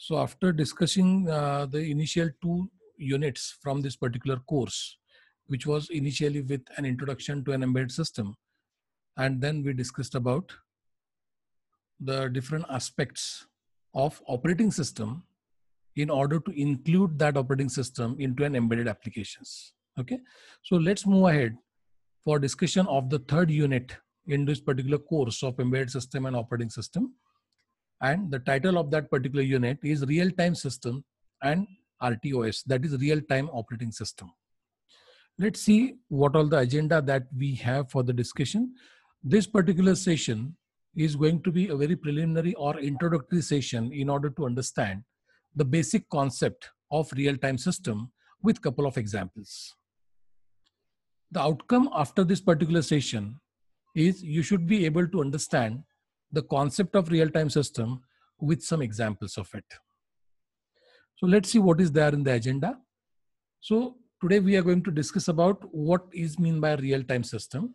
So after discussing the initial 2 units from this particular course, which was initially with an introduction to an embedded system, and then we discussed about the different aspects of operating system in order to include that operating system into an embedded applications. Okay, so let's move ahead for discussion of the 3rd unit in this particular course of embedded system and operating system. And the title of that particular unit is real-time system and RTOS, that is real-time operating system. Let's see what all the agenda that we have for the discussion. This particular session is going to be a very preliminary or introductory session in order to understand the basic concept of real-time system with couple of examples. The outcome after this particular session is you should be able to understand the concept of real-time system with some examples of it. So let's see what is there in the agenda. So today we are going to discuss about what is mean by real-time system,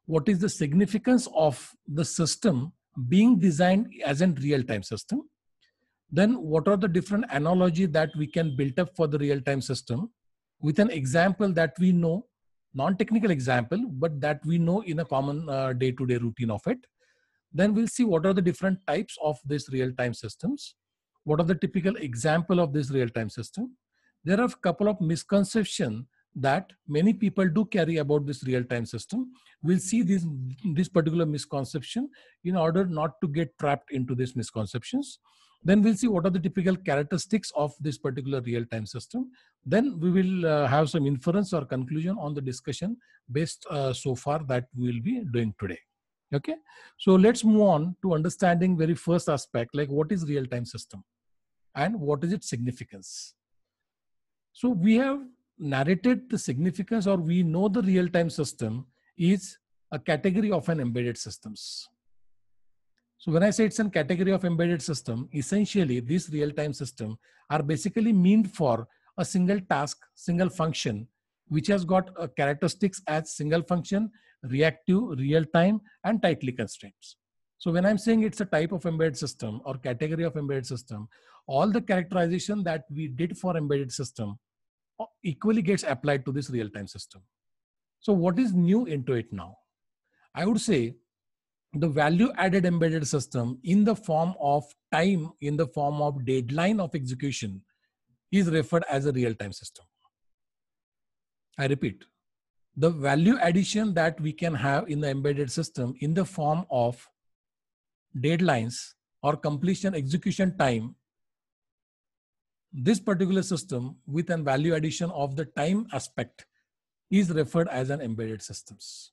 what is the significance of the system being designed as a real-time system, then what are the different analogy that we can build up for the real-time system with an example that we know, non-technical example, but that we know in a common day-to-day routine of it. Then we'll see what are the different types of this real-time systems. What are the typical example of this real-time system? There are a couple of misconceptions that many people do carry about this real-time system. We'll see this particular misconception in order not to get trapped into these misconceptions. Then we'll see what are the typical characteristics of this particular real-time system. Then we will have some inference or conclusion on the discussion based so far that we will be doing today. Okay, so let's move on to understanding very first aspect, like what is real-time system and what is its significance. So we have narrated the significance, or we know the real-time system is a category of an embedded systems. So when I say it's a category of embedded system, essentially this real-time system are basically meant for a single task, single function, which has got a characteristics as single function, reactive, real-time, and tightly constraints. So when I'm saying it's a type of embedded system or category of embedded system, all the characterization that we did for embedded system equally gets applied to this real-time system. So what is new into it now? I would say the value added embedded system in the form of time, in the form of deadline of execution, is referred as a real-time system. I repeat, the value addition that we can have in the embedded system in the form of deadlines or completion execution time, this particular system with a value addition of the time aspect is referred as an embedded systems.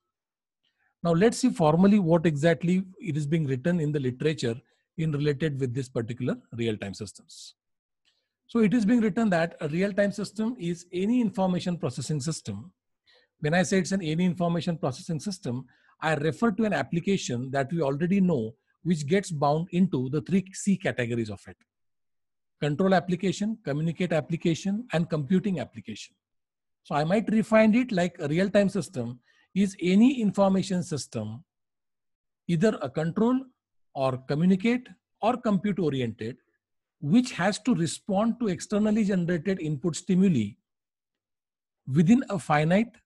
Now let's see formally what exactly it is being written in the literature in related with this particular real-time systems. So it is being written that a real-time system is any information processing system. When I say it's an any information processing system, I refer to an application that we already know, which gets bound into the 3 C categories of it: control application, communicate application, and computing application. So I might refine it like a real-time system is any information system, either a control or communicate or compute oriented, which has to respond to externally generated input stimuli within a finite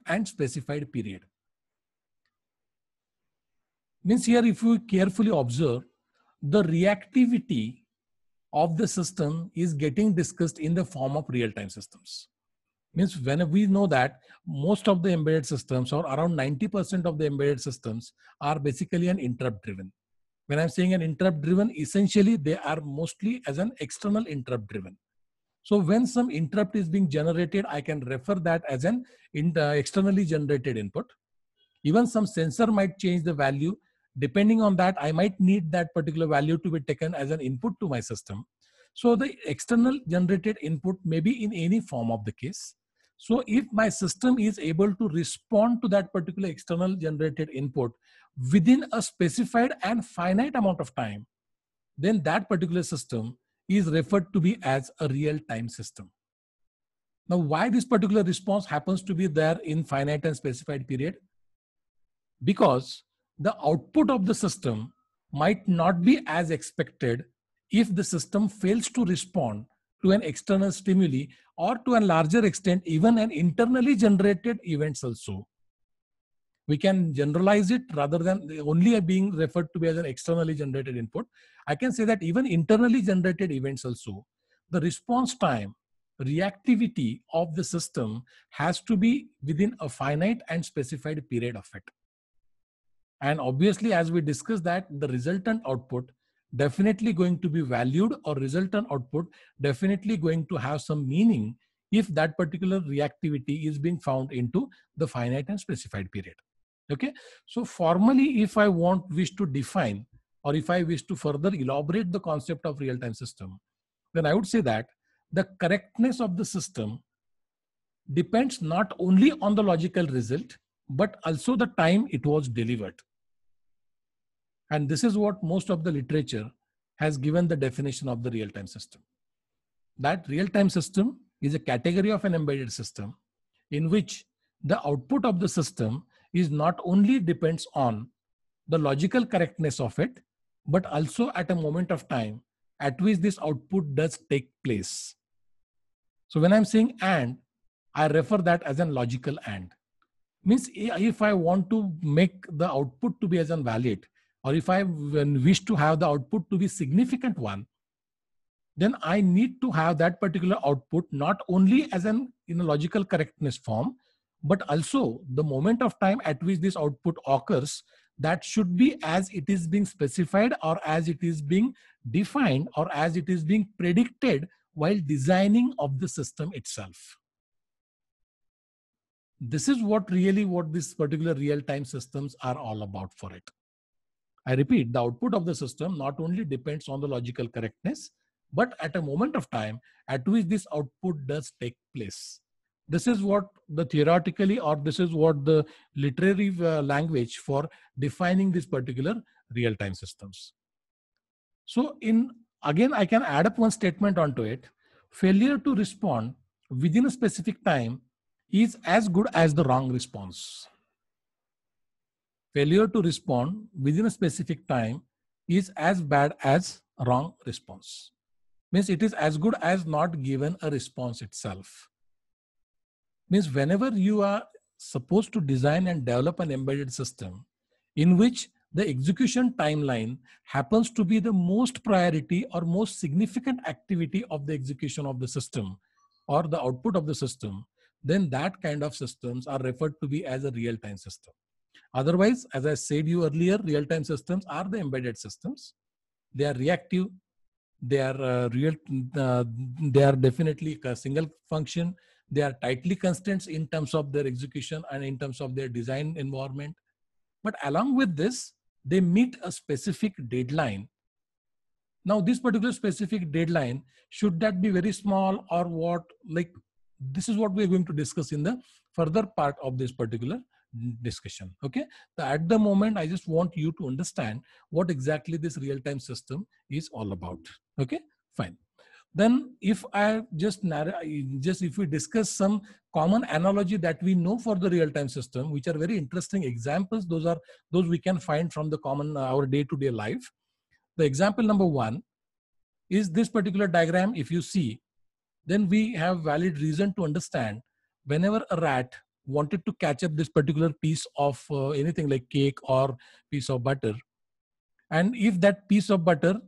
and specified period. Means here, if you carefully observe, the reactivity of the system is getting discussed in the form of real-time systems. Means when we know that most of the embedded systems, or around 90% of the embedded systems, are basically an interrupt driven. When I'm saying an interrupt driven, essentially they are mostly as an external interrupt driven. So when some interrupt is being generated, I can refer that as an externally generated input. Even some sensor might change the value. Depending on that, I might need that particular value to be taken as an input to my system. So the external generated input may be in any form of the case. So if my system is able to respond to that particular external generated input within a specified and finite amount of time, then that particular system is referred to be as a real-time system. Now, why this particular response happens to be there in finite and specified period? Because the output of the system might not be as expected if the system fails to respond to an external stimuli, or to a larger extent, even an internally generated events also. We can generalize it rather than only being referred to as an externally generated input. I can say that even internally generated events also, the response time, reactivity of the system has to be within a finite and specified period of it. And obviously, as we discussed, that the resultant output definitely going to be valued, or resultant output definitely going to have some meaning if that particular reactivity is being found into the finite and specified period. Okay, so formally, if I wish to define, or if I wish to further elaborate the concept of real-time system, then I would say that the correctness of the system depends not only on the logical result, but also the time it was delivered. And this is what most of the literature has given the definition of the real-time system. That real-time system is a category of an embedded system in which the output of the system is not only depends on the logical correctness of it, but also at a moment of time at which this output does take place. So when I'm saying and, I refer that as a logical and. Means if I want to make the output to be as valid, or if I wish to have the output to be significant one, then I need to have that particular output not only as in a logical correctness form, but also the moment of time at which this output occurs, that should be as it is being specified, or as it is being defined, or as it is being predicted while designing of the system itself. This is what this particular real-time systems are all about for it. I repeat, the output of the system not only depends on the logical correctness, but at a moment of time at which this output does take place. This is what the theoretically, or this is what the literary language for defining this particular real-time systems. So again, I can add up one statement onto it. Failure to respond within a specific time is as good as the wrong response. Failure to respond within a specific time is as bad as wrong response. Means it is as good as not given a response itself. Means whenever you are supposed to design and develop an embedded system in which the execution timeline happens to be the most priority or most significant activity of the execution of the system or the output of the system, then that kind of systems are referred to be as a real-time system. Otherwise, as I said you earlier, real-time systems are the embedded systems. They are reactive. They are they are definitely a single function. They are tightly constrained in terms of their execution and in terms of their design environment. But along with this, they meet a specific deadline. Now, this particular specific deadline, should that be very small or what? Like, this is what we are going to discuss in the further part of this particular discussion. Okay, so at the moment I just want you to understand what exactly this real-time system is all about. Okay, fine. Then if I if we discuss some common analogy that we know for the real-time system, which are very interesting examples, those we can find from the common our day-to-day life. The example number one is this particular diagram. If you see, then we have valid reason to understand whenever a rat wanted to catch up this particular piece of anything like cake or piece of butter, and if that piece of butter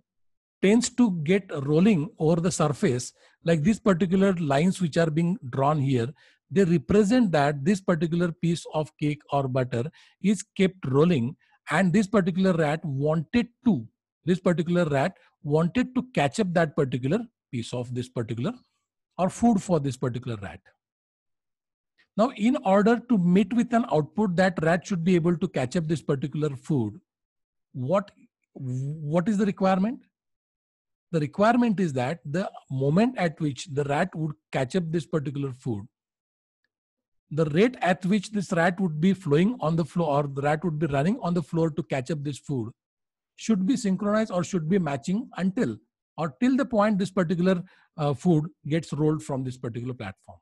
tends to get rolling over the surface, like these particular lines which are being drawn here, they represent that this particular piece of cake or butter is kept rolling, and this particular rat wanted to catch up that particular piece of this particular or food for this particular rat. Now, in order to meet with an output that rat should be able to catch up this particular food, what is the requirement? The requirement is that the moment at which the rat would catch up this particular food, the rate at which this rat would be flowing on the floor, or the rat would be running on the floor to catch up this food, should be synchronized or should be matching till the point this particular food gets rolled from this particular platform.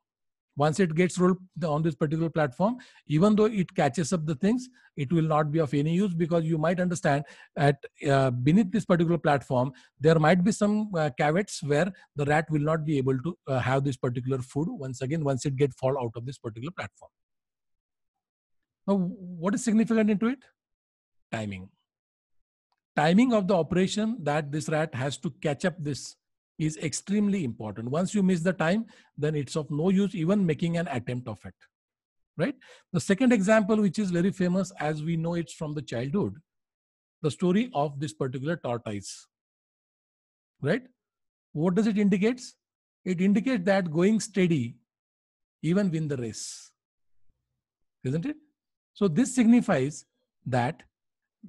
Once it gets rolled on this particular platform, even though it catches up the things, it will not be of any use, because you might understand that beneath this particular platform, there might be some caveats where the rat will not be able to have this particular food once it get fall out of this particular platform. Now, what is significant into it? Timing. Timing of the operation that this rat has to catch up this is extremely important. Once you miss the time, then it's of no use even making an attempt of it, right? The second example, which is very famous as we know it's from the childhood, the story of this particular tortoise, right? What does it indicate? It indicates that going steady even win the race, isn't it? So this signifies that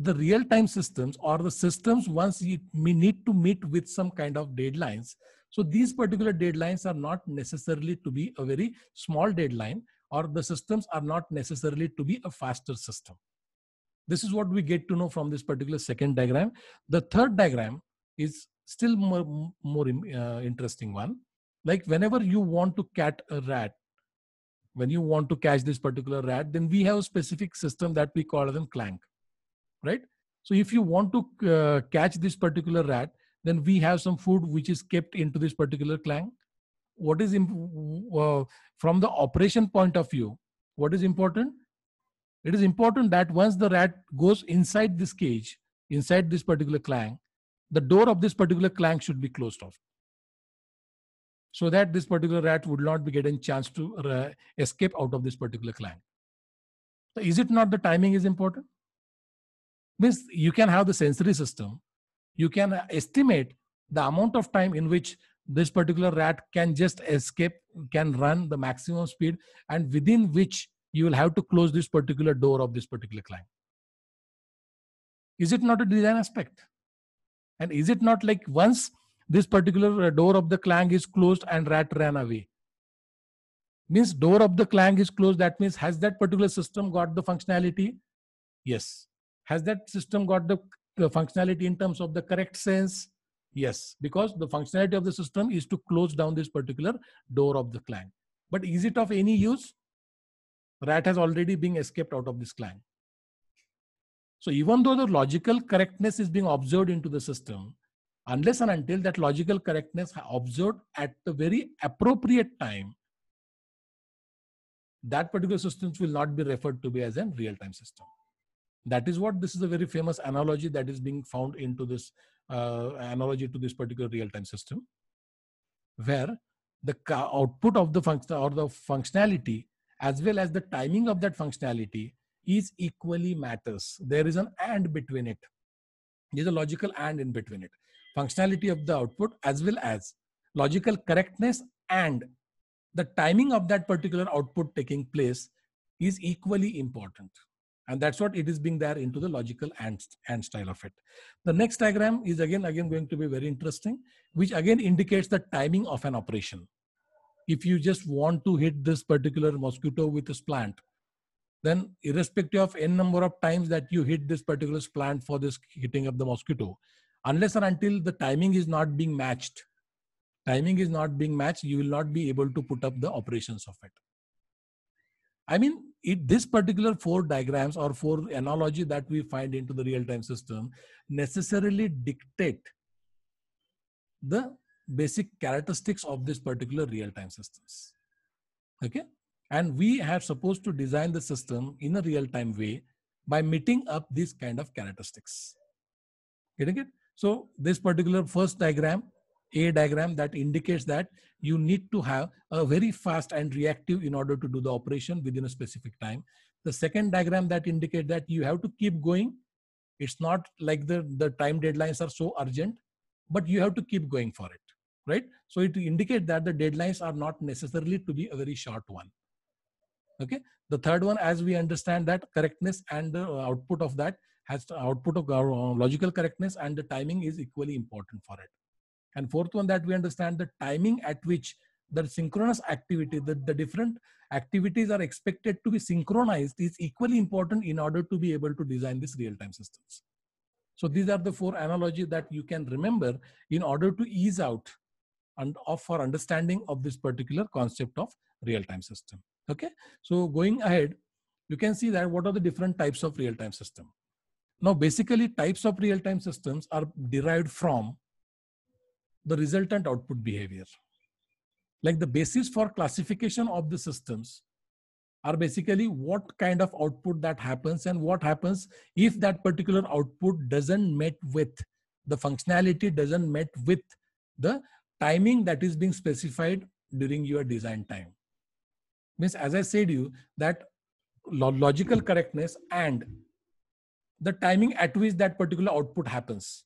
the real-time systems, or the systems, once you need to meet with some kind of deadlines. So these particular deadlines are not necessarily to be a very small deadline, or the systems are not necessarily to be a faster system. This is what we get to know from this particular second diagram. The third diagram is still more interesting one. Like whenever you want to catch a rat, when you want to catch this particular rat, then we have a specific system that we call as a clank. Right? So if you want to catch this particular rat, then we have some food which is kept into this particular clank. What is from the operation point of view, what is important? It is important that once the rat goes inside this cage, inside this particular clank, the door of this particular clank should be closed off, so that this particular rat would not be getting chance to escape out of this particular clank. So is it not the timing is important? Means you can have the sensory system, you can estimate the amount of time in which this particular rat can just escape, can run the maximum speed, and within which you will have to close this particular door of this particular clank. Is it not a design aspect? And is it not like once this particular door of the clank is closed and rat ran away, means door of the clank is closed, that means has that particular system got the functionality? Yes. Has that system got the functionality in terms of the correct sense? Yes, because the functionality of the system is to close down this particular door of the clank. But is it of any use? Rat has already been escaped out of this clank. So even though the logical correctness is being observed into the system, unless and until that logical correctness observed at the very appropriate time, that particular system will not be referred to be as a real-time system. That is what, this is a very famous analogy that is being found into this analogy to this particular real-time system, where the output of the function or the functionality as well as the timing of that functionality is equally matters. There is an and between it. There's a logical and in between it. Functionality of the output as well as logical correctness and the timing of that particular output taking place is equally important. And that's what it is being there into the logical and style of it. The next diagram is again going to be very interesting, which again indicates the timing of an operation. If you just want to hit this particular mosquito with a plant, then irrespective of n number of times that you hit this particular plant for this hitting of the mosquito, unless or until the timing is not being matched, you will not be able to put up the operations of it. I mean, this particular 4 diagrams or 4 analogy that we find into the real-time system necessarily dictate the basic characteristics of this particular real-time systems. Okay. And we are supposed to design the system in a real-time way by meeting up these kind of characteristics. Getting it? So this particular first diagram, A diagram, that indicates that you need to have a very fast and reactive in order to do the operation within a specific time. The second diagram that indicates that you have to keep going. It's not like the time deadlines are so urgent, but you have to keep going for it, right? So it indicates that the deadlines are not necessarily to be a very short one. Okay. The third one, as we understand that correctness and the output of that has the output of logical correctness and the timing is equally important for it. And fourth one, that we understand the timing at which the synchronous activity, the different activities are expected to be synchronized is equally important in order to be able to design these real-time systems. So these are the 4 analogies that you can remember in order to ease out and for understanding of this particular concept of real-time system. Okay, so going ahead, you can see that what are the different types of real-time system. Now, basically, types of real-time systems are derived from the resultant output behavior. Like the basis for classification of the systems are basically what kind of output that happens and what happens if that particular output doesn't met with the functionality, doesn't met with the timing that is being specified during your design time. Means, as I said you, that logical correctness and the timing at which that particular output happens,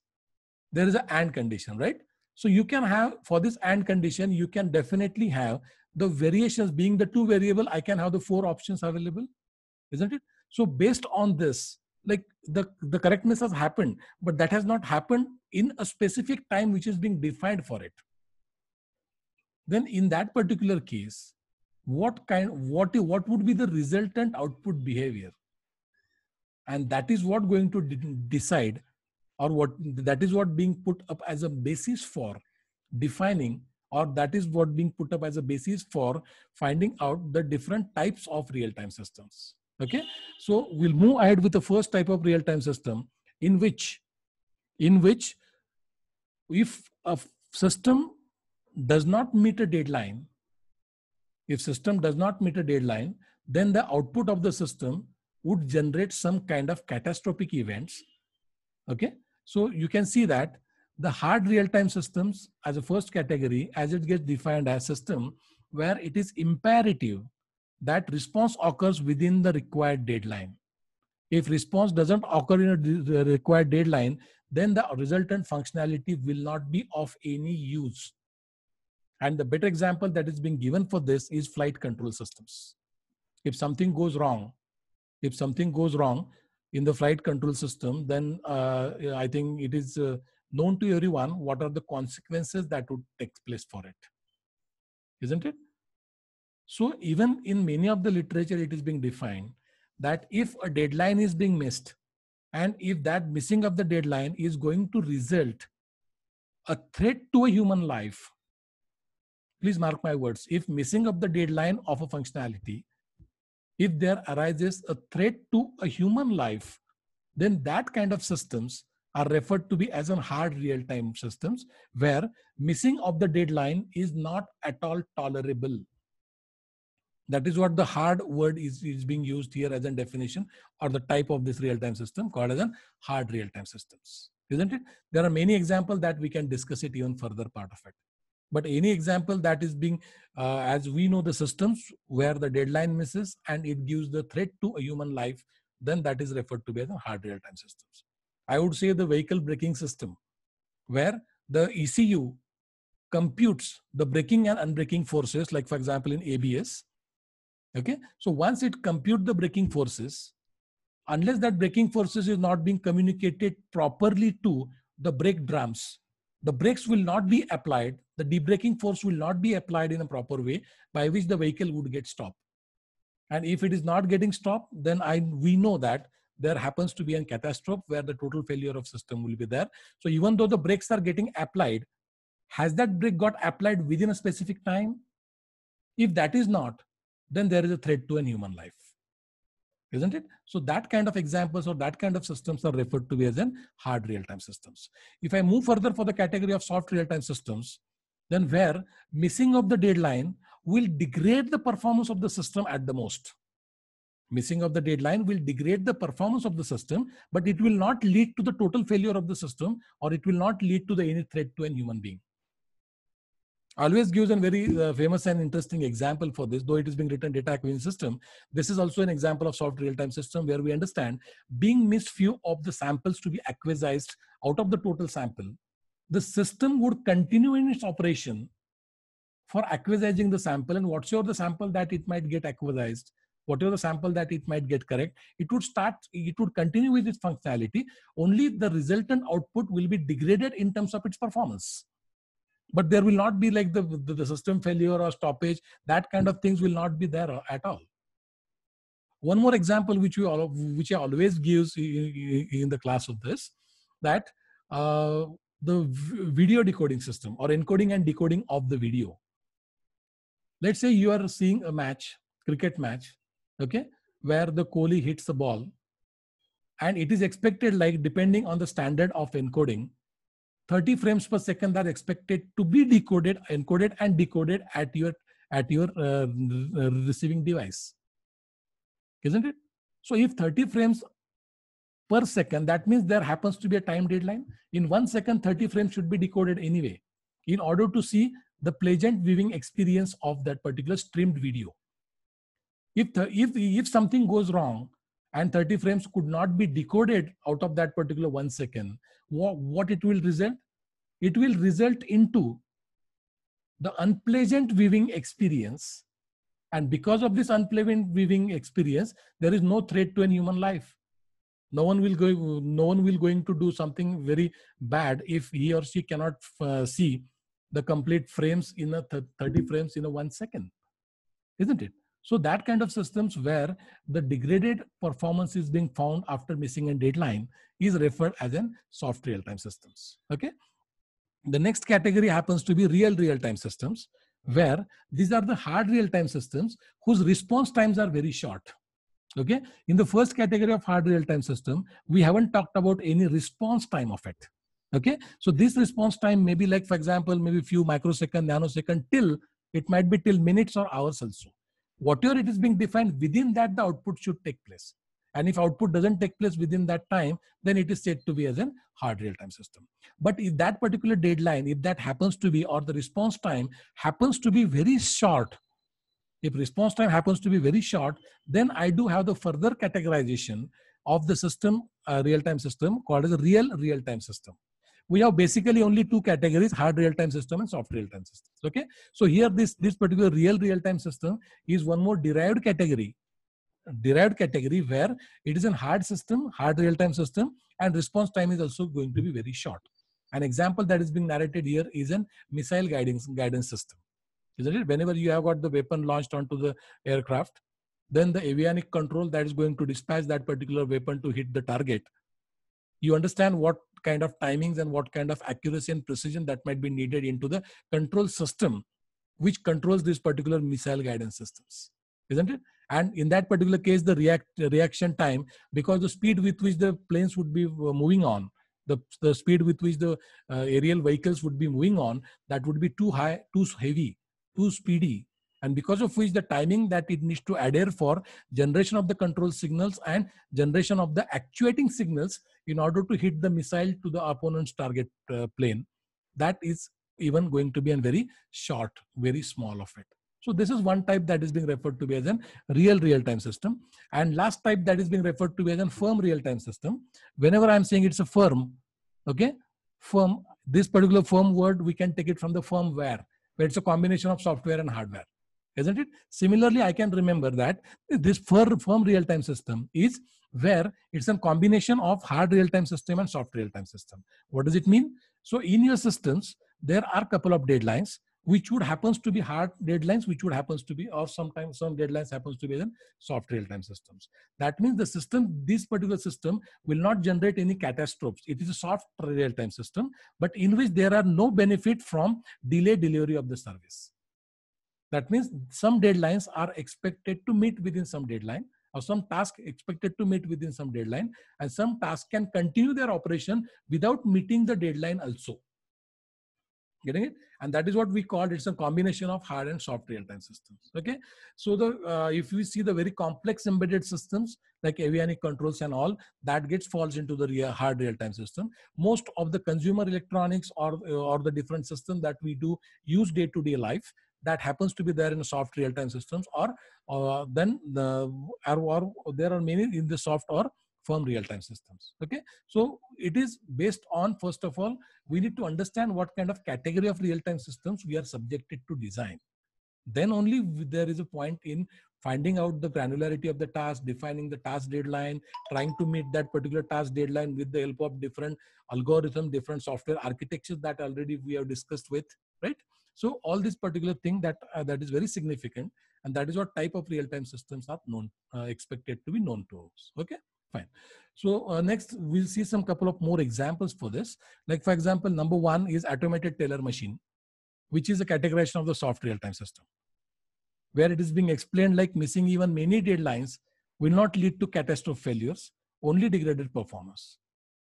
there is an AND condition, right? So you can have, for this AND condition, you can definitely have the variations being the two variable, I can have the 4 options available, isn't it? So based on this, like the correctness has happened, but that has not happened in a specific time which is being defined for it. Then in that particular case, what would be the resultant output behavior? And that is what going to decide, or what that is what being put up as a basis for defining, or that is what being put up as a basis for finding out the different types of real-time systems. Okay, so we'll move ahead with the first type of real-time system, in which if a system does not meet a deadline, then the output of the system would generate some kind of catastrophic events. Okay, so you can see that the hard real-time systems as a first category, as it gets defined as system where it is imperative that response occurs within the required deadline. If response doesn't occur in a required deadline, then the resultant functionality will not be of any use. And the better example that is being given for this is flight control systems. If something goes wrong in the flight control system, then I think it is known to everyone what are the consequences that would take place for it, isn't it? So even in many of the literature, it is being defined that if a deadline is being missed, and if that missing of the deadline is going to result a threat to a human life, please mark my words, if missing of the deadline of a functionality, if there arises a threat to a human life, then that kind of systems are referred to be as a hard real-time systems, where missing of the deadline is not at all tolerable. That is what the hard word is being used here as a definition, or the type of this real-time system called as a hard real-time systems, isn't it? There are many examples that we can discuss it even further part of it. But any example that is being, as we know the systems where the deadline misses and it gives the threat to a human life, then that is referred to be as a hard real-time systems. I would say the vehicle braking system, where the ECU computes the braking and unbraking forces, like for example in ABS. Okay, so once it computes the braking forces, unless that braking forces is not being communicated properly to the brake drums, the brakes will not be applied, the debraking force will not be applied in a proper way by which the vehicle would get stopped. And if it is not getting stopped, then we know that there happens to be a catastrophe where the total failure of system will be there. So even though the brakes are getting applied, has that brake got applied within a specific time? If that is not, then there is a threat to a human life, isn't it? So that kind of examples or that kind of systems are referred to as in hard real-time systems. If I move further for the category of soft real-time systems, then where missing of the deadline will degrade the performance of the system at the most. Missing of the deadline will degrade the performance of the system, but it will not lead to the total failure of the system, or it will not lead to any threat to a human being. Always gives a very famous and interesting example for this, though it is being written data acquisition system. This is also an example of soft real-time system where we understand being missed few of the samples to be acquisized out of the total sample, the system would continue in its operation for acquisizing the sample, and whatsoever the sample that it might get acquisized, whatever the sample that it might get correct, it would continue with its functionality. Only the resultant output will be degraded in terms of its performance. But there will not be like the system failure or stoppage. That kind of things will not be there at all. One more example which I always gives in the class of this, that the video decoding system or encoding and decoding of the video. Let's say you are seeing a match, cricket match, okay, where the Kohli hits the ball, and it is expected, like depending on the standard of encoding, 30 frames per second are expected to be decoded, encoded and decoded at your receiving device, isn't it? So if 30 frames per second, that means there happens to be a time deadline. In 1 second, 30 frames should be decoded anyway, in order to see the pleasant viewing experience of that particular streamed video. If something goes wrong and 30 frames could not be decoded out of that particular 1 second, what it will result? It will result into the unpleasant viewing experience. And because of this unpleasant viewing experience, there is no threat to a human life. No one will going to do something very bad if he or she cannot see the complete frames in a 30 frames in a 1 second, isn't it? So that kind of systems where the degraded performance is being found after missing a deadline is referred as an soft real-time systems. Okay. The next category happens to be real-time systems, where these are the hard real-time systems whose response times are very short. Okay. In the first category of hard real-time system, we haven't talked about any response time of it. Okay. So this response time may be like, for example, maybe few microsecond, nanosecond, till it might be till minutes or hours also. Whatever it is being defined, within that the output should take place. And if output doesn't take place within that time, then it is said to be as a hard real-time system. But if that particular deadline, if that happens to be, or the response time happens to be very short, if response time happens to be very short, then I do have the further categorization of the system, real-time system, called as a real-time system. We have basically only two categories: hard real-time system and soft real-time systems. Okay. So here this particular real-time system is one more derived category where it is a hard system, hard real-time system, and response time is also going to be very short. An example that is being narrated here is a missile guidance system. Isn't it? Whenever you have got the weapon launched onto the aircraft, then the avionic control that is going to dispatch that particular weapon to hit the target. You understand what kind of timings and what kind of accuracy and precision that might be needed into the control system which controls this particular missile guidance systems, isn't it? And in that particular case, the reaction time, because the speed with which the planes would be moving on, the speed with which the aerial vehicles would be moving on, that would be too high, too heavy, too speedy, and because of which the timing that it needs to adhere for generation of the control signals and generation of the actuating signals in order to hit the missile to the opponent's target plane, that is even going to be a very short, very small of it. So this is one type that is being referred to as a real-time system. And last type that is being referred to as a firm real-time system. Whenever I'm saying it's a firm, okay, firm, this particular firm word, we can take it from the firmware, where it's a combination of software and hardware, isn't it? Similarly, I can remember that this firm real-time system is where it's a combination of hard real-time system and soft real-time system. What does it mean? So in your systems, there are a couple of deadlines which would happens to be hard deadlines, which would happens to be, or sometimes some deadlines happens to be in soft real-time systems. That means the system, this particular system will not generate any catastrophes. It is a soft real-time system, but in which there are no benefit from delayed delivery of the service. That means some deadlines are expected to meet within some deadline, or some task expected to meet within some deadline, and some tasks can continue their operation without meeting the deadline also. Getting it? And that is what we call, it's a combination of hard and soft real-time systems. Okay. So the if we see the very complex embedded systems like avionic controls and all, that falls into the hard real-time system. Most of the consumer electronics or the different systems that we do use day-to-day life, that happens to be there in the soft real-time systems, or then there are many in the soft or firm real-time systems. Okay. So it is based on, first of all, we need to understand what kind of category of real-time systems we are subjected to design. Then only there is a point in finding out the granularity of the task, defining the task deadline, trying to meet that particular task deadline with the help of different algorithms, different software architectures that already we have discussed with, right? So all this particular thing that is very significant, and that is what type of real-time systems are known, expected to be known to us. Okay. Fine. So next we'll see some couple of more examples for this. Like for example, number one is automated teller machine, which is a categorization of the soft real-time system, where it is being explained like missing even many deadlines will not lead to catastrophic failures, only degraded performance.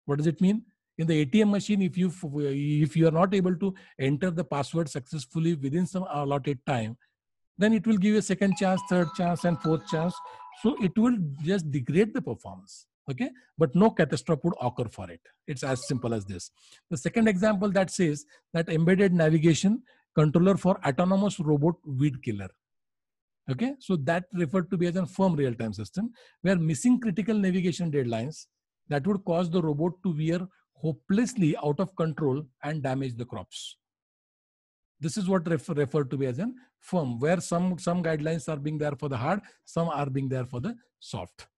What does it mean? In the ATM machine, if you are not able to enter the password successfully within some allotted time, then it will give you a second chance, third chance, and fourth chance. So it will just degrade the performance. Okay, but no catastrophe would occur for it. It's as simple as this. The second example that says that embedded navigation controller for autonomous robot weed killer. Okay, so that referred to be as a firm real-time system where missing critical navigation deadlines that would cause the robot to veer hopelessly out of control and damage the crops. This is what referred to be as a firm, where some guidelines are being there for the hard, some are being there for the soft.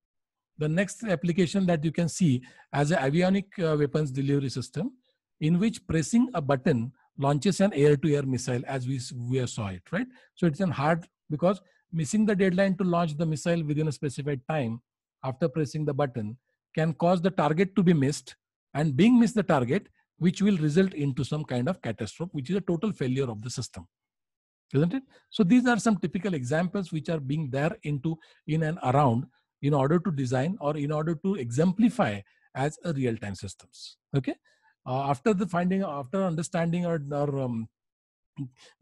The next application that you can see as an avionic weapons delivery system, in which pressing a button launches an air-to-air missile, as we saw it, right? So it's an hard, because missing the deadline to launch the missile within a specified time after pressing the button can cause the target to be missed, and being missed the target, which will result into some kind of catastrophe, which is a total failure of the system, isn't it? So these are some typical examples which are being there in and around in order to design or in order to exemplify as a real-time systems. Okay. After understanding or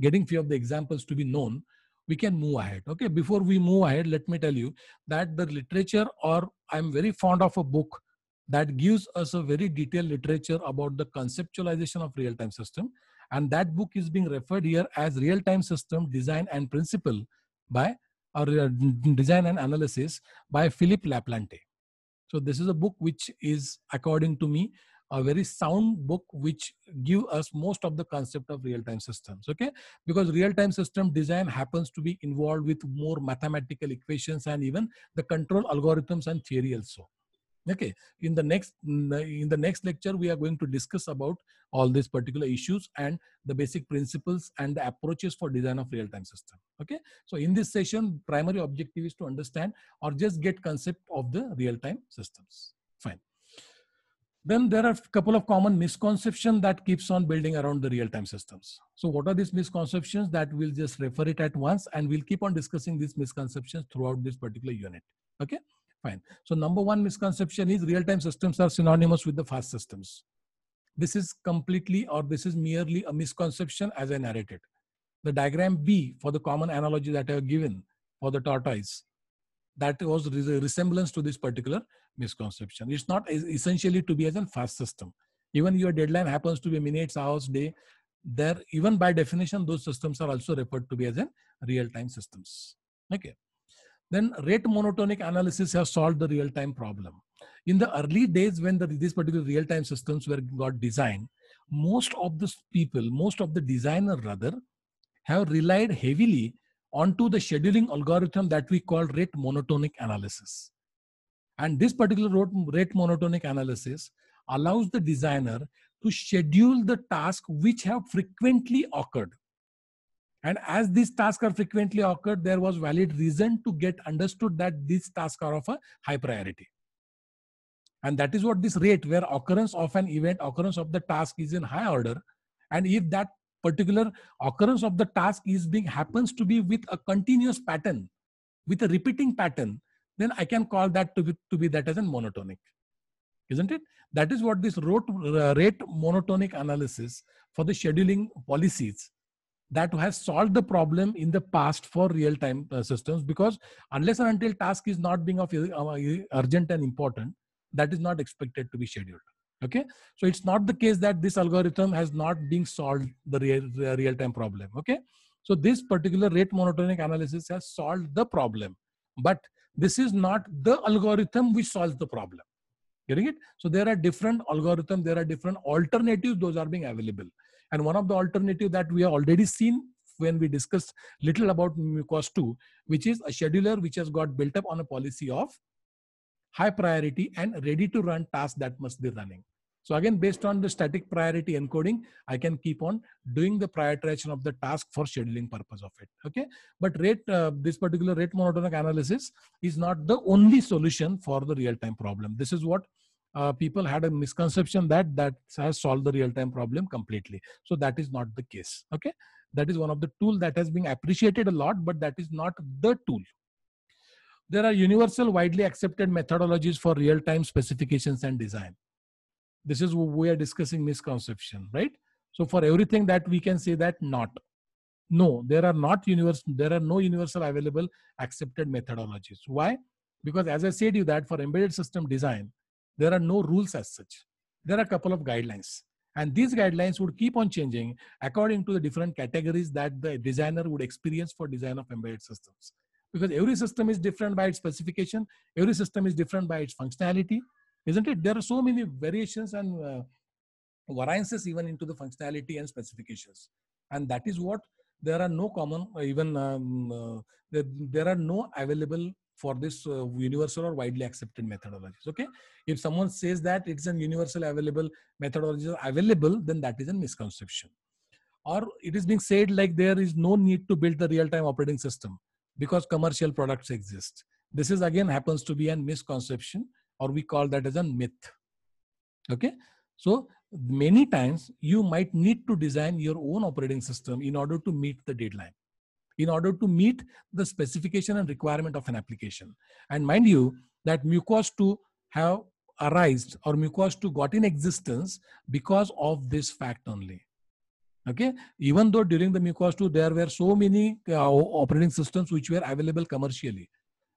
getting few of the examples to be known, we can move ahead. Okay. Before we move ahead, let me tell you that the literature, or I'm very fond of a book that gives us a very detailed literature about the conceptualization of real-time system. And that book is being referred here as Real-Time System Design and Principle by, or Design and Analysis by Philippe Laplante. So this is a book which is, according to me, a very sound book which give us most of the concept of real-time systems. Okay, because real-time system design happens to be involved with more mathematical equations and even the control algorithms and theory also. Okay, in the next lecture we are going to discuss about all these particular issues and the basic principles and the approaches for design of real-time system. Okay, so in this session, primary objective is to understand or just get concept of the real-time systems. Fine. Then there are a couple of common misconceptions that keeps on building around the real-time systems. So what are these misconceptions? That we'll just refer it at once, and we'll keep on discussing these misconceptions throughout this particular unit. Okay, fine. So number one misconception is real-time systems are synonymous with the fast systems. This is completely, or this is merely a misconception as I narrated. The diagram B for the common analogy that I have given for the tortoise, that was a resemblance to this particular misconception. It's not essentially to be as a fast system. Even your deadline happens to be minutes, hours, day. There, even by definition, those systems are also referred to be as in real-time systems. Okay. Then rate monotonic analysis has solved the real-time problem. In the early days when these particular real-time systems got designed, most of the people, most of the designer rather, have relied heavily onto the scheduling algorithm that we call rate monotonic analysis. And this particular rate monotonic analysis allows the designer to schedule the tasks which have frequently occurred. And as these tasks are frequently occurred, there was valid reason to get understood that these tasks are of a high priority. And that is what this rate, where occurrence of an event, occurrence of the task is in high order. And if that particular occurrence of the task happens to be with a continuous pattern, with a repeating pattern, then I can call that to be that as a monotonic, isn't it? That is what this rate monotonic analysis for the scheduling policies that has solved the problem in the past for real-time systems, because unless and until task is not being of urgent and important, that is not expected to be scheduled. Okay, so it's not the case that this algorithm has not been solved the real-time problem. Okay, so this particular rate monotonic analysis has solved the problem, but this is not the algorithm which solves the problem. Getting it? So there are different algorithms, there are different alternatives, those are being available. And one of the alternatives that we have already seen when we discussed little about MuCOS-2, which is a scheduler which has got built up on a policy of high priority and ready to run tasks that must be running. So again, based on the static priority encoding, I can keep on doing the prioritization of the task for scheduling purpose of it. Okay, but this particular rate monotonic analysis is not the only solution for the real-time problem. This is what people had a misconception that has solved the real-time problem completely. So that is not the case. Okay, that is one of the tool that has been appreciated a lot, but that is not the tool. There are universal, widely accepted methodologies for real-time specifications and design. This is what we are discussing misconception, right? So for everything that we can say that not. No, there are no universal available accepted methodologies. Why? Because as I said you that for embedded system design, there are no rules as such. There are a couple of guidelines. And these guidelines would keep on changing according to the different categories that the designer would experience for design of embedded systems. Because every system is different by its specification, every system is different by its functionality, isn't it? There are so many variations and variances even into the functionality and specifications. And that is what there are no common, there are no available for this universal or widely accepted methodologies. Okay, if someone says that it's a universal available methodology available, then that is a misconception. Or it is being said like there is no need to build the real-time operating system because commercial products exist. This is again happens to be a misconception, or we call that as a myth. Okay, so many times you might need to design your own operating system in order to meet the deadline, in order to meet the specification and requirement of an application. And mind you that MuCOS-2 have arisen, or MuCOS-2 got in existence because of this fact only. Okay, even though during the MuCOS-2 there were so many operating systems which were available commercially,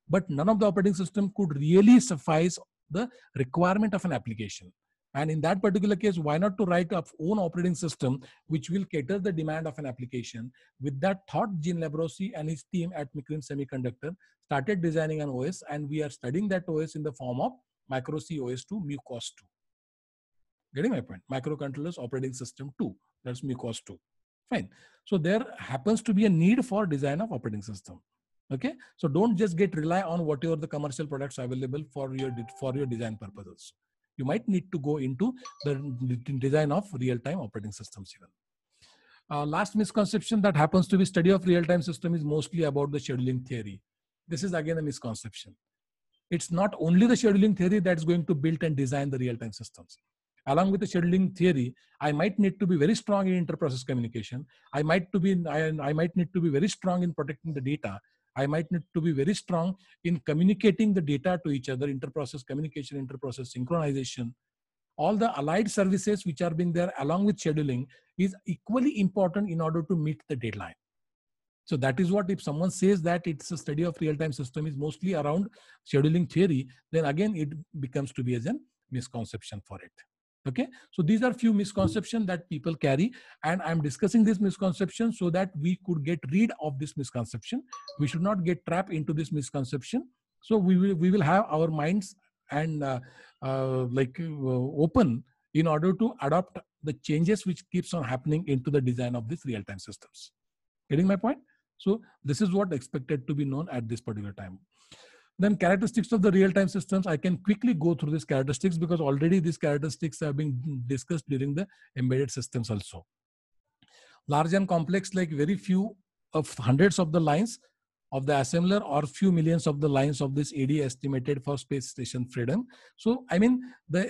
but none of the operating system could really suffice the requirement of an application. And in that particular case, why not to write our own operating system which will cater the demand of an application? With that thought, Jean Labrosse and his team at McQueen Semiconductor started designing an OS, and we are studying that OS in the form of MicroC OS2 MuCOS-2. Getting my point? Microcontrollers operating system 2. That's MuCOS-2. Fine. So there happens to be a need for design of operating system. Okay. So don't just rely on whatever the commercial products available for your design purposes. You might need to go into the design of real-time operating systems even. Last misconception that happens to be study of real-time system is mostly about the scheduling theory. This is again a misconception. It's not only the scheduling theory that's going to build and design the real-time systems. Along with the scheduling theory, I might need to be very strong in interprocess communication. I might need to be very strong in protecting the data. I might need to be very strong in communicating the data to each other, interprocess communication, interprocess synchronization. All the allied services which are being there along with scheduling is equally important in order to meet the deadline. So that is what, if someone says that it's a study of real-time system is mostly around scheduling theory, then again it becomes to be as a misconception for it. Okay, so these are few misconceptions that people carry, and I'm discussing this misconception so that we could get rid of this misconception. We should not get trapped into this misconception. So we will have our minds and open in order to adopt the changes which keeps on happening into the design of these real-time systems. Getting my point? So this is what expected to be known at this particular time. Then characteristics of the real-time systems, I can quickly go through these characteristics because already these characteristics have been discussed during the embedded systems also. Large and complex, like very few of hundreds of the lines of the assembler or few millions of the lines of this AD estimated for space station freedom. So, I mean,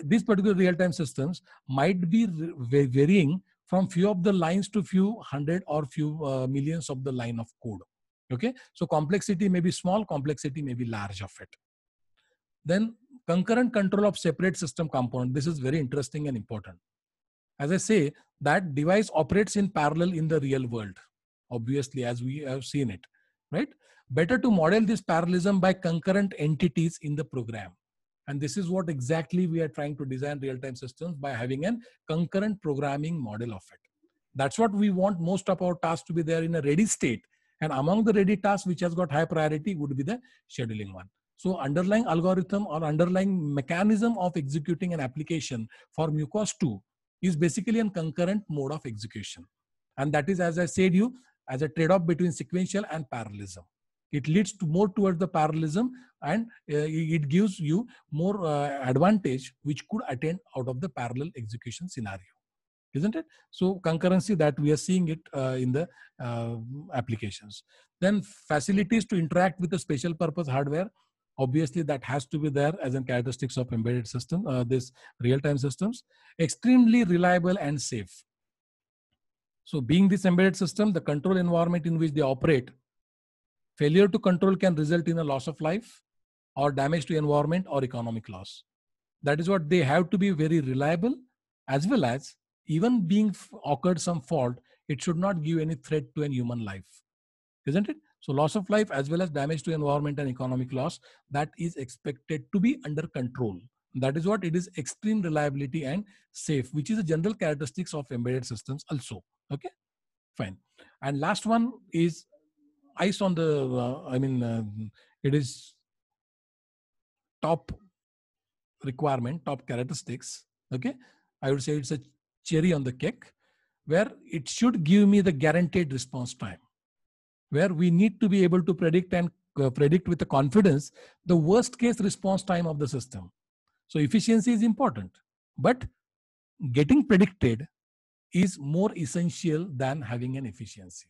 these particular real-time systems might be varying from few of the lines to few hundred or few millions of the line of code. Okay, so complexity may be small, complexity may be large of it. Then concurrent control of separate system component. This is very interesting and important. As I say, that device operates in parallel in the real world, obviously, as we have seen it, right? Better to model this parallelism by concurrent entities in the program. And this is what exactly we are trying to design real-time systems, by having a concurrent programming model of it. That's what we want most of our tasks to be there in a ready state. And among the ready tasks which has got high priority would be the scheduling one. So underlying algorithm or underlying mechanism of executing an application for MuCOS-2 is basically a concurrent mode of execution. And that is, as I said you, as a trade-off between sequential and parallelism. It leads to more towards the parallelism, and it gives you more advantage which could attain out of the parallel execution scenario, isn't it? So concurrency, that we are seeing it in the applications. Then facilities to interact with the special purpose hardware, obviously that has to be there as a characteristics of embedded system, this real-time systems. Extremely reliable and safe. So being this embedded system, the control environment in which they operate, failure to control can result in a loss of life or damage to environment or economic loss. That is what they have to be very reliable, as well as even being occurred some fault, it should not give any threat to a human life, isn't it? So loss of life as well as damage to environment and economic loss, that is expected to be under control. That is what it is, extreme reliability and safe, which is a general characteristics of embedded systems also. Okay, fine. And last one is ice on the, it is top requirement, top characteristics. Okay, I would say it's a cherry on the cake, where it should give me the guaranteed response time, where we need to be able to predict and predict with the confidence the worst case response time of the system. So efficiency is important, but getting predicted is more essential than having an efficiency.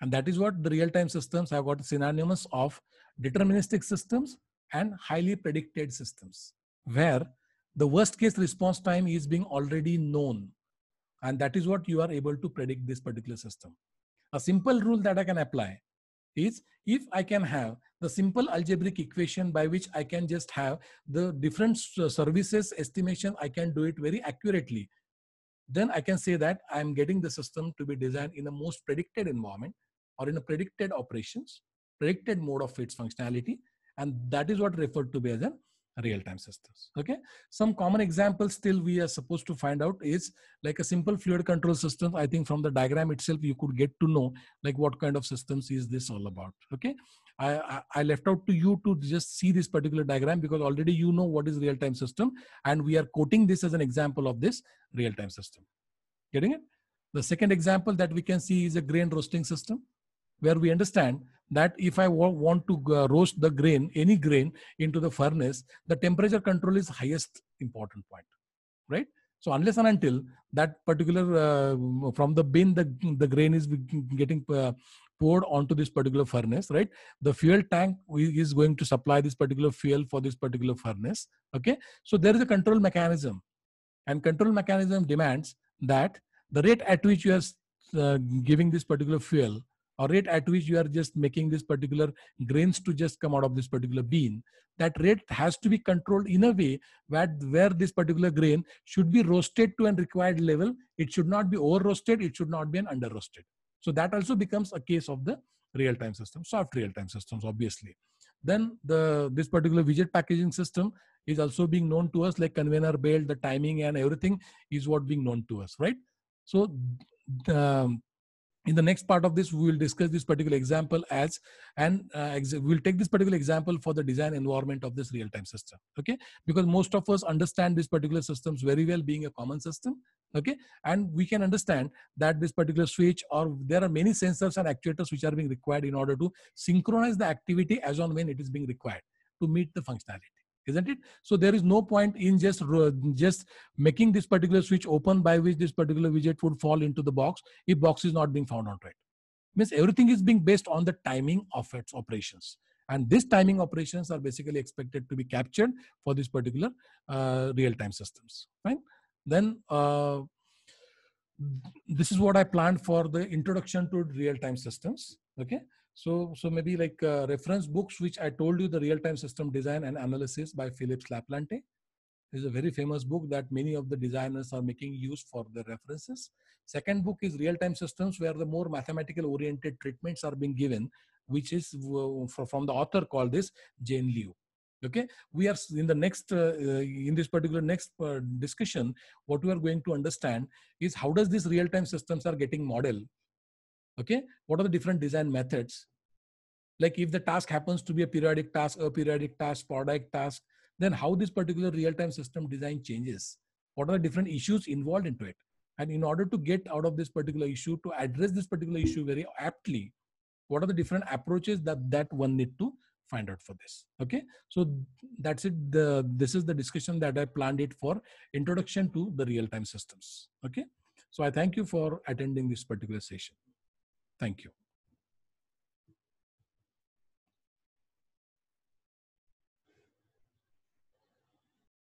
And that is what the real-time systems have got synonymous of deterministic systems and highly predicted systems, where the worst case response time is being already known. And that is what you are able to predict this particular system. A simple rule that I can apply is, if I can have the simple algebraic equation by which I can just have the different services estimation, I can do it very accurately. Then I can say that I'm getting the system to be designed in a most predicted environment or in a predicted operations, predicted mode of its functionality. And that is what referred to be as a real-time systems. Okay. Some common examples still we are supposed to find out is like a simple fluid control system. I think from the diagram itself, you could get to know like what kind of systems is this all about. Okay. I left out to you to just see this particular diagram because already you know what is real-time system, and we are quoting this as an example of this real-time system. Getting it? The second example that we can see is a grain roasting system, where we understand that if I want to roast the grain, any grain into the furnace, the temperature control is highest important point, right? So unless and until that particular from the bin, the grain is getting poured onto this particular furnace, right? The fuel tank is going to supply this particular fuel for this particular furnace. Okay, so there is a control mechanism, and control mechanism demands that the rate at which you are giving this particular fuel, or rate at which you are just making this particular grains to just come out of this particular bean, that rate has to be controlled in a way where this particular grain should be roasted to a required level. It should not be over roasted. It should not be an under roasted. So that also becomes a case of the real-time system, soft real-time systems, obviously. Then this particular widget packaging system is also being known to us, like conveyor belt, the timing and everything is what being known to us, right? So in the next part of this, we will discuss this particular example as, and we'll take this particular example for the design environment of this real-time system. Okay, because most of us understand this particular systems very well, being a common system. Okay, and we can understand that this particular switch, or there are many sensors and actuators which are being required in order to synchronize the activity as on when it is being required to meet the functionality, isn't it? So there is no point in just making this particular switch open by which this particular widget would fall into the box if box is not being found on it. Means everything is being based on the timing of its operations, and this timing operations are basically expected to be captured for this particular real-time systems. Fine. Then this is what I planned for the introduction to real-time systems. Okay. So maybe like reference books, which I told you, the real-time system design and analysis by Philips Laplante is a very famous book that many of the designers are making use for the references. Second book is real-time systems, where the more mathematical oriented treatments are being given, which is from the author called this Jane Liu. Okay, we are in the next in this particular next discussion, what we are going to understand is how does this real-time systems are getting modeled. Okay, what are the different design methods? Like if the task happens to be a periodic task, sporadic task, then how this particular real-time system design changes? What are the different issues involved into it? And in order to get out of this particular issue, to address this particular issue very aptly, what are the different approaches that one need to find out for this. Okay, so that's it. This is the discussion that I planned it for introduction to the real-time systems. Okay, so I thank you for attending this particular session. Thank you.